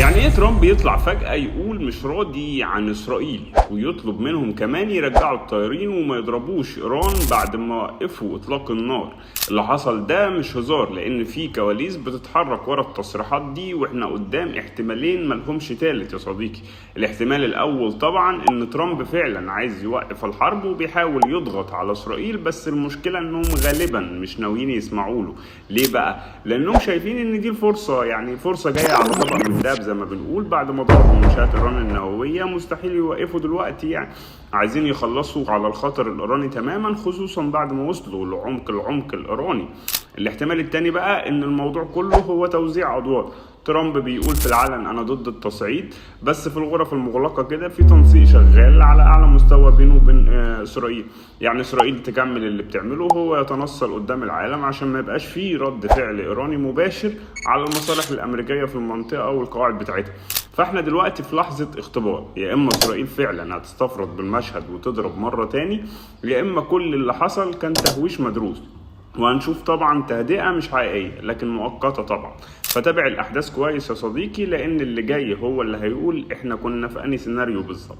يعني ايه ترامب يطلع فجأة يقول مش راضي عن اسرائيل ويطلب منهم كمان يرجعوا الطيارين وما يضربوش ايران بعد ما وقفوا اطلاق النار؟ اللي حصل ده مش هزار، لان في كواليس بتتحرك ورا التصريحات دي، واحنا قدام احتمالين ملهمش تالت يا صديقي. الاحتمال الاول طبعا ان ترامب فعلا عايز يوقف الحرب وبيحاول يضغط على اسرائيل، بس المشكلة انهم غالبا مش ناويين يسمعوا له. ليه بقى؟ لانهم شايفين ان دي الفرصة، يعني فرصة جاية على طبق من دهب زي ما بنقول. بعد ما ضربوا منشآت ايران النوويه مستحيل يوقفوا دلوقتي، يعني عايزين يخلصوا على الخطر الايراني تماما، خصوصا بعد ما وصلوا العمق الايراني. الاحتمال التاني بقى ان الموضوع كله هو توزيع ادوار. ترامب بيقول في العلن انا ضد التصعيد، بس في الغرف المغلقه كده في تنسيق شغال على اعلى مستوى بينه وبين اسرائيل. يعني اسرائيل تكمل اللي بتعمله، وهو يتنصل قدام العالم عشان ما يبقاش فيه رد فعل ايراني مباشر على المصالح الامريكيه في المنطقه والقواعد بتاعتها. فاحنا دلوقتي في لحظه اختبار، يا اما اسرائيل فعلا هتستفرد بالمشهد وتضرب مره تاني، يا اما كل اللي حصل كان تهويش مدروس، وهنشوف طبعا تهدئة مش حقيقية لكن مؤقتة طبعا. فتابع الأحداث كويس يا صديقي، لأن اللي جاي هو اللي هيقول إحنا كنا في أنهي سيناريو بالظبط.